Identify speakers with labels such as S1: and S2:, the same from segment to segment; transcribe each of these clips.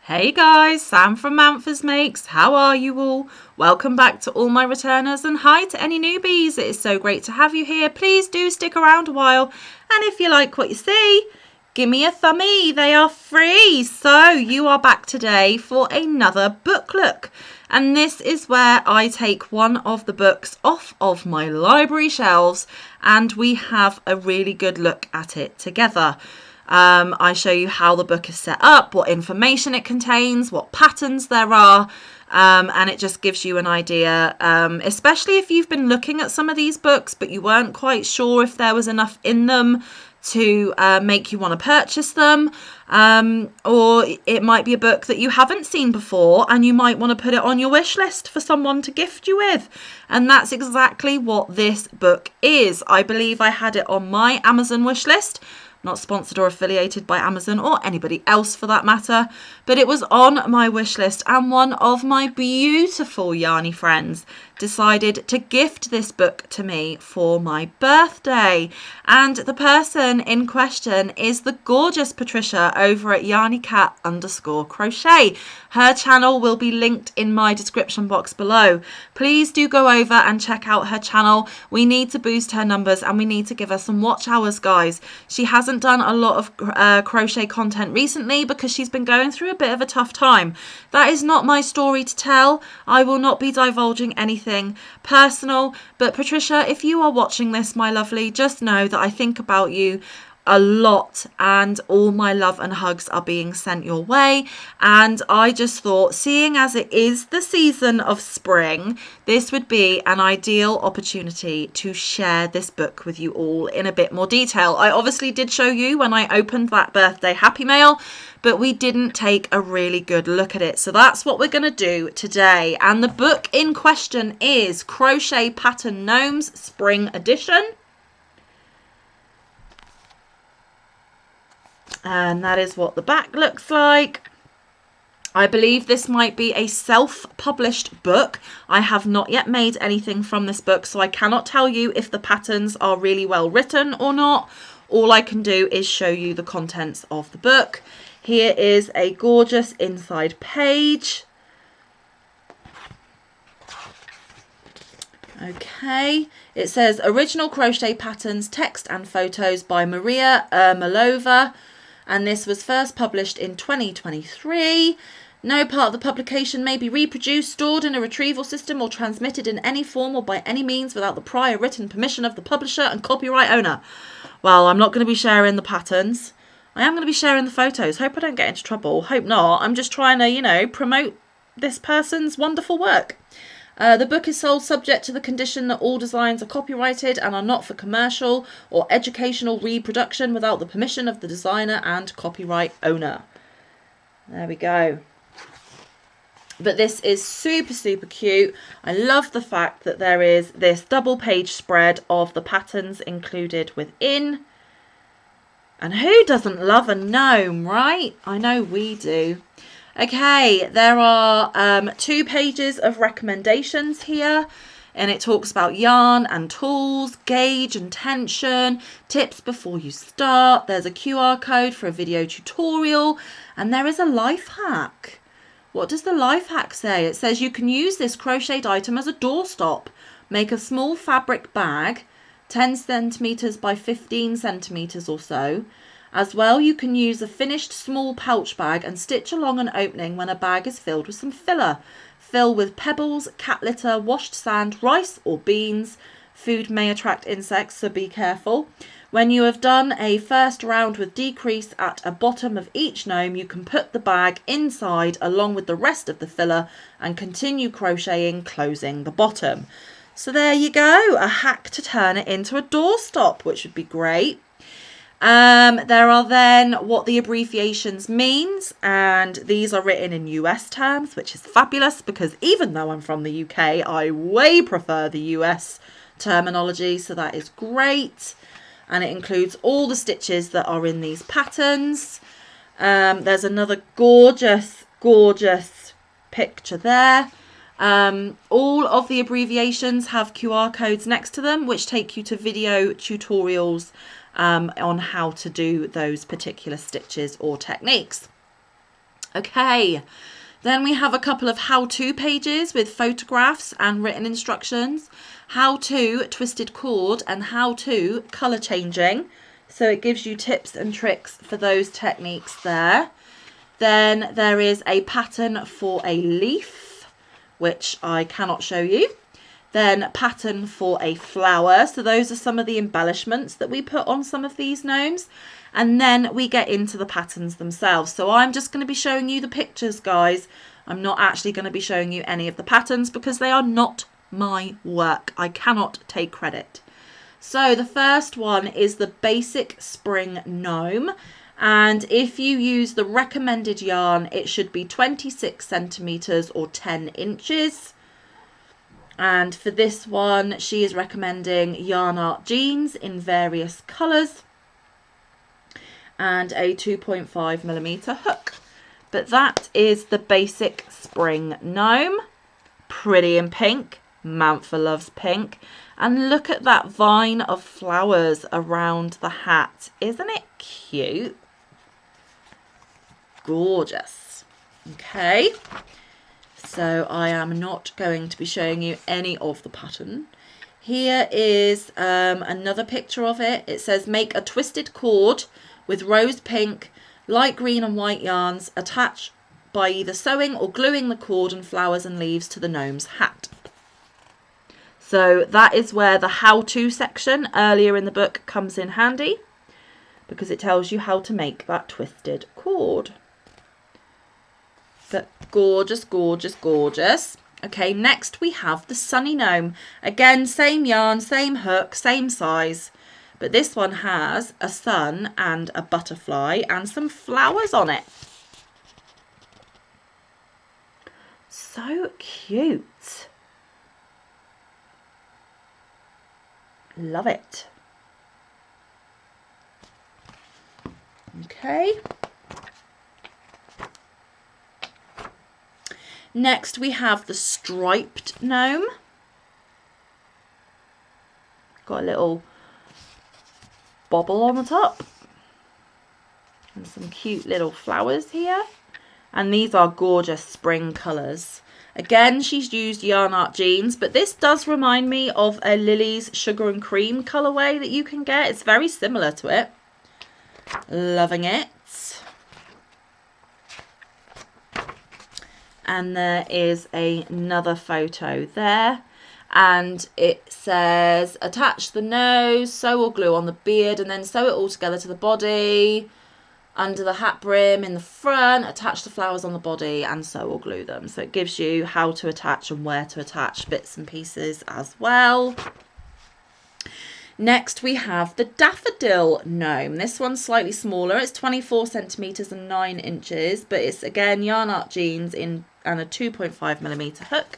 S1: Hey guys, Sam from Manfa's Makes. How are you all? Welcome back to all my returners and hi to any newbies. It is so great to have you here. Please do stick around a while. And if you like what you see, give me a thumbie. They are free. So you are back today for another book look. And this is where I take one of the books off of my library shelves and we have a really good look at it together. I show you how the book is set up, what information it contains, what patterns there are, and it just gives you an idea, especially if you've been looking at some of these books but you weren't quite sure if there was enough in them to make you want to purchase them, or it might be a book that you haven't seen before and you might want to put it on your wish list for someone to gift you with. And that's exactly what this book is. I believe I had it on my Amazon wish list. Not sponsored or affiliated by Amazon or anybody else for that matter, but it was on my wish list and one of my beautiful Yarny friends decided to gift this book to me for my birthday. And the person in question is the gorgeous Patricia over at yarnycat_crochet. Her channel will be linked in my description box below. Please do go over and check out her channel. We need to boost her numbers and we need to give her some watch hours, guys. She hasn't done a lot of crochet content recently because she's been going through a bit of a tough time. That is not my story to tell. I will not be divulging anything personal, but Patricia, if you are watching this, my lovely, just know that I think about you a lot and all my love and hugs are being sent your way. And I just thought, seeing as it is the season of spring, this would be an ideal opportunity to share this book with you all in a bit more detail. I obviously did show you when I opened that birthday happy mail, but we didn't take a really good look at it. So that's what we're going to do today. And the book in question is Crochet Pattern Gnomes Spring Edition. And that is what the back looks like. I believe this might be a self-published book. I have not yet made anything from this book, so I cannot tell you if the patterns are really well written or not. All I can do is show you the contents of the book. Here is a gorgeous inside page. Okay, it says Original Crochet Patterns, Text and Photos by Maria Ermolova. And this was first published in 2023. No part of the publication may be reproduced, stored in a retrieval system or transmitted in any form or by any means without the prior written permission of the publisher and copyright owner. Well, I'm not going to be sharing the patterns. I am going to be sharing the photos. Hope I don't get into trouble. Hope not. I'm just trying to, you know, promote this person's wonderful work. The book is sold subject to the condition that all designs are copyrighted and are not for commercial or educational reproduction without the permission of the designer and copyright owner. There we go. But this is super, super cute. I love the fact that there is this double page spread of the patterns included within. And who doesn't love a gnome, right? I know we do. Okay, there are 2 pages of recommendations here, and it talks about yarn and tools, gauge and tension, tips before you start. There's a QR code for a video tutorial, and there is a life hack. What does the life hack say? It says you can use this crocheted item as a doorstop. Make a small fabric bag, 10 centimeters by 15 centimeters or so. As well, you can use a finished small pouch bag and stitch along an opening when a bag is filled with some filler. Fill with pebbles, cat litter, washed sand, rice or beans. Food may attract insects, so be careful. When you have done a first round with decrease at a bottom of each gnome, you can put the bag inside along with the rest of the filler and continue crocheting, closing the bottom. So there you go, a hack to turn it into a doorstop, which would be great. There are then what the abbreviations means, and these are written in US terms, which is fabulous because even though I'm from the UK, I way prefer the US terminology, so that is great. And it includes all the stitches that are in these patterns. There's another gorgeous, gorgeous picture there. All of the abbreviations have QR codes next to them, which take you to video tutorials on how to do those particular stitches or techniques. Okay, then we have a couple of how-to pages with photographs and written instructions. How to twisted cord and how to colour changing. So it gives you tips and tricks for those techniques there. Then there is a pattern for a leaf, which I cannot show you. Then pattern for a flower. So those are some of the embellishments that we put on some of these gnomes. And then we get into the patterns themselves. So I'm just going to be showing you the pictures, guys. I'm not actually going to be showing you any of the patterns because they are not my work. I cannot take credit. So the first one is the basic spring gnome. And if you use the recommended yarn, it should be 26 centimetres or 10 inches. And for this one, she is recommending Yarn Art jeans in various colours and a 2.5mm hook. But that is the basic spring gnome. Pretty in pink. Manfa loves pink. And look at that vine of flowers around the hat. Isn't it cute? Gorgeous. Okay. So I am not going to be showing you any of the pattern. Here is another picture of it. It says make a twisted cord with rose pink, light green and white yarns. Attach by either sewing or gluing the cord and flowers and leaves to the gnome's hat. So that is where the how-to section earlier in the book comes in handy, because it tells you how to make that twisted cord. But gorgeous, gorgeous, gorgeous. Okay, next we have the sunny gnome. Again, same yarn, same hook, same size. But this one has a sun and a butterfly and some flowers on it. So cute. Love it. Okay. Next we have the striped gnome. Got a little bobble on the top. And some cute little flowers here. And these are gorgeous spring colours. Again, she's used Yarn Art jeans, but this does remind me of a Lily's Sugar and Cream colourway that you can get. It's very similar to it. Loving it. And there is another photo there. And it says, attach the nose, sew or glue on the beard, and then sew it all together to the body. Under the hat brim in the front, attach the flowers on the body and sew or glue them. So it gives you how to attach and where to attach bits and pieces as well. Next we have the daffodil gnome. This one's slightly smaller. It's 24 centimetres and 9 inches, but it's again Yarn Art jeans and a 2.5mm hook.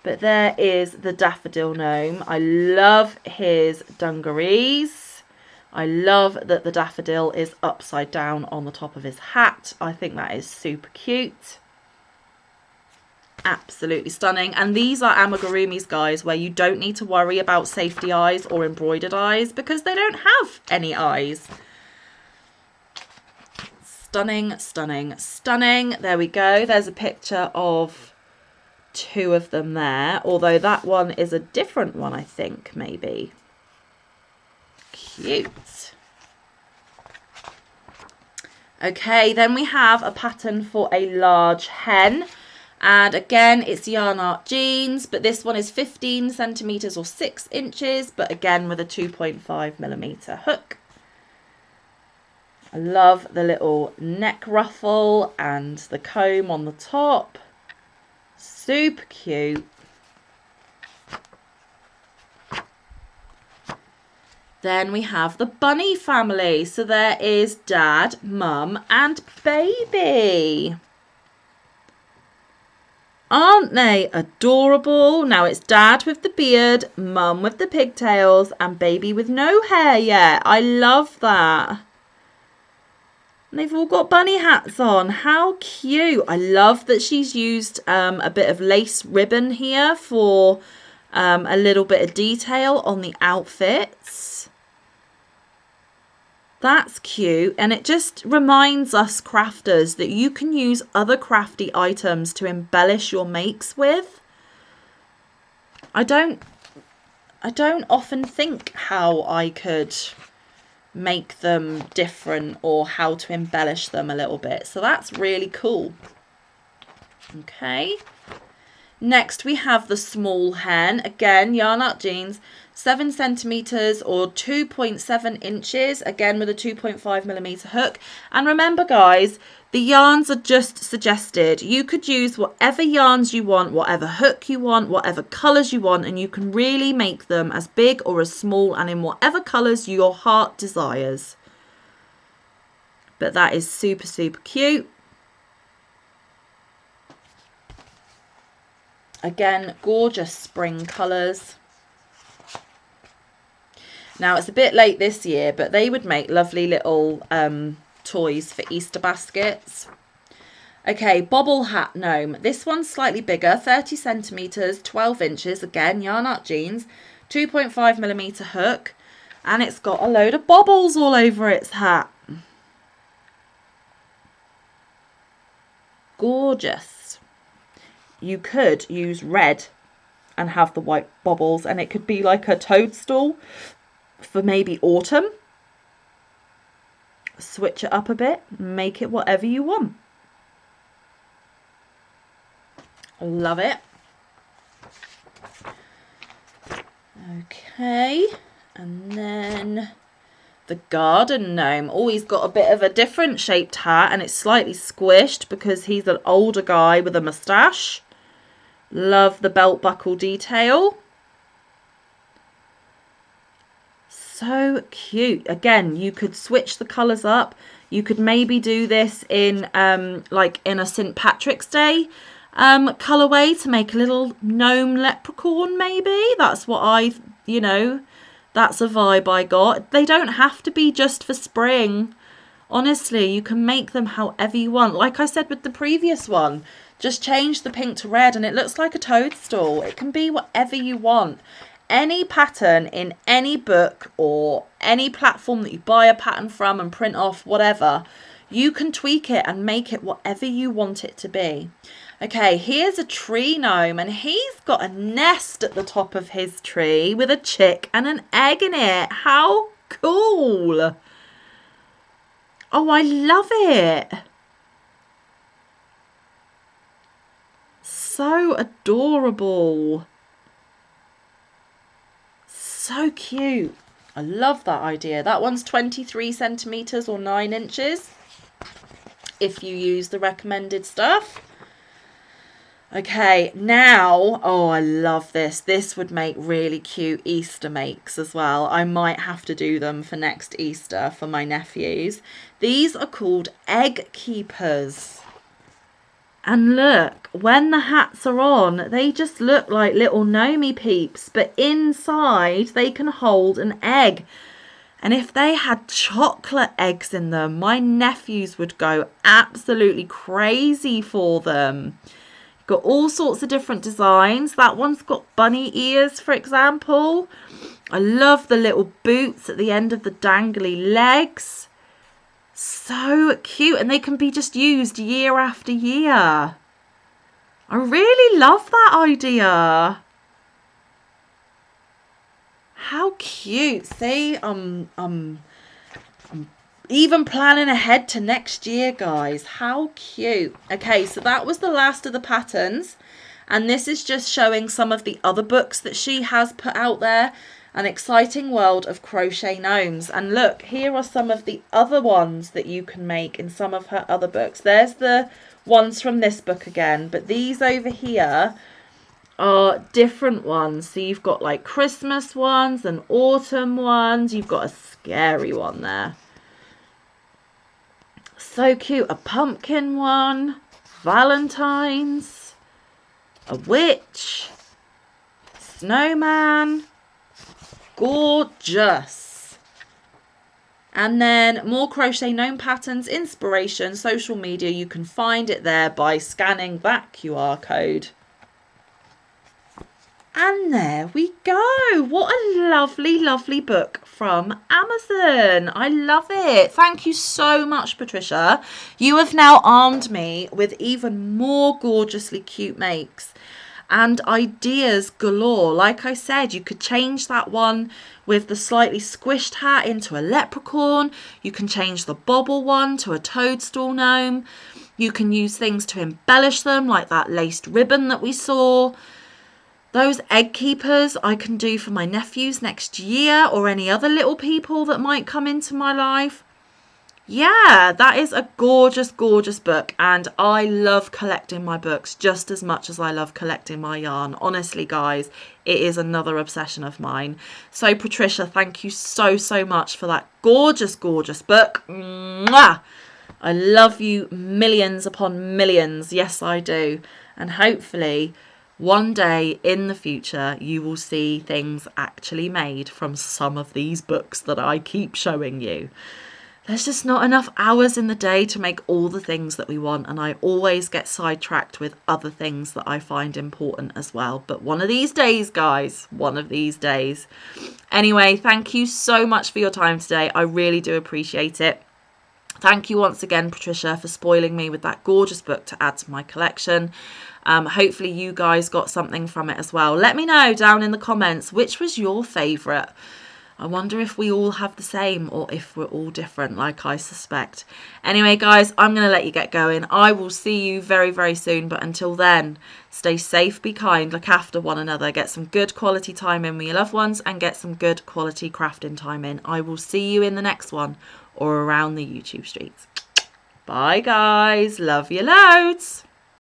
S1: But there is the daffodil gnome. I love his dungarees. I love that the daffodil is upside down on the top of his hat. I think that is super cute. Absolutely stunning. And these are amigurumis, guys, where you don't need to worry about safety eyes or embroidered eyes because they don't have any eyes. Stunning, stunning, stunning. There we go. There's a picture of two of them there, although that one is a different one, I think, maybe. Cute. Okay, then we have a pattern for a large hen. And again, it's Yarn Art jeans, but this one is 15 centimetres or 6 inches, but again with a 2.5mm hook. I love the little neck ruffle and the comb on the top. Super cute. Then we have the bunny family. So there is Dad, Mum and Baby. Aren't they adorable? Now it's Dad with the beard, Mum with the pigtails and Baby with no hair yet. I love that. And they've all got bunny hats on. How cute. I love that she's used a bit of lace ribbon here for a little bit of detail on the outfits. That's cute, and it just reminds us crafters that you can use other crafty items to embellish your makes with. I don't often think how I could make them different or how to embellish them a little bit. So that's really cool. Okay. Next we have the small hen. Again, yarn art jeans, 7 centimeters or 2.7 inches. Again with a 2.5mm hook. And remember guys, the yarns are just suggested. You could use whatever yarns you want, whatever hook you want, whatever colours you want, and you can really make them as big or as small and in whatever colours your heart desires. But that is super, super cute. Again, gorgeous spring colours. Now, it's a bit late this year, but they would make lovely little toys for Easter baskets. Okay, bobble hat gnome. This one's slightly bigger, 30 centimetres, 12 inches. Again, yarn art jeans, 2.5mm hook. And it's got a load of bobbles all over its hat. Gorgeous. You could use red and have the white bobbles, and it could be like a toadstool for maybe autumn. Switch it up a bit, make it whatever you want. Love it. Okay, and then the garden gnome. Oh, he's got a bit of a different shaped hat, and it's slightly squished because he's an older guy with a moustache. Love the belt buckle detail. So cute. Again, you could switch the colours up. You could maybe do this in like in a St. Patrick's Day colourway to make a little gnome leprechaun maybe. That's what that's a vibe I got. They don't have to be just for spring. Honestly, you can make them however you want. Like I said with the previous one, just change the pink to red and it looks like a toadstool. It can be whatever you want. Any pattern in any book or any platform that you buy a pattern from and print off, whatever, you can tweak it and make it whatever you want it to be. Okay, here's a tree gnome, and he's got a nest at the top of his tree with a chick and an egg in it. How cool! Oh, I love it. So adorable. So cute. I love that idea. That one's 23 centimeters or 9 inches if you use the recommended stuff. Okay, now, oh, I love this. This would make really cute Easter makes as well. I might have to do them for next Easter for my nephews. These are called egg keepers. And look, when the hats are on, they just look like little gnomey peeps, but inside they can hold an egg. And if they had chocolate eggs in them, my nephews would go absolutely crazy for them. Got all sorts of different designs. That one's got bunny ears, for example. I love the little boots at the end of the dangly legs. So cute, and they can be just used year after year. I really love that idea. How cute. See, I'm even planning ahead to next year, guys. How cute. Okay, so that was the last of the patterns, and this is just showing some of the other books that she has put out there. An exciting world of crochet gnomes. And look, here are some of the other ones that you can make in some of her other books. There's the ones from this book again, but these over here are different ones. So you've got like Christmas ones and autumn ones. You've got a scary one there. So cute. A pumpkin one, Valentine's, a witch, snowman. Gorgeous. And then more crochet gnome patterns, inspiration, social media. You can find it there by scanning that QR code. And there we go. What a lovely, lovely book from Amazon. I love it. Thank you so much, Patricia. You have now armed me with even more gorgeously cute makes and ideas galore. Like I said, you could change that one with the slightly squished hat into a leprechaun. You can change the bobble one to a toadstool gnome. You can use things to embellish them, like that laced ribbon that we saw. Those egg keepers I can do for my nephews next year, or any other little people that might come into my life. Yeah, that is a gorgeous, gorgeous book, and I love collecting my books just as much as I love collecting my yarn. Honestly, guys, it is another obsession of mine. So, Patricia, thank you so, so much for that gorgeous, gorgeous book. Mwah! I love you millions upon millions. Yes, I do. And hopefully one day in the future, you will see things actually made from some of these books that I keep showing you. There's just not enough hours in the day to make all the things that we want, and I always get sidetracked with other things that I find important as well. But one of these days, guys, one of these days. Anyway, thank you so much for your time today. I really do appreciate it. Thank you once again, Patricia, for spoiling me with that gorgeous book to add to my collection. Hopefully you guys got something from it as well. Let me know down in the comments, which was your favourite? I wonder if we all have the same or if we're all different, like I suspect. Anyway, guys, I'm going to let you get going. I will see you very, very soon. But until then, stay safe, be kind, look after one another, get some good quality time in with your loved ones, and get some good quality crafting time in. I will see you in the next one or around the YouTube streets. Bye, guys. Love you loads.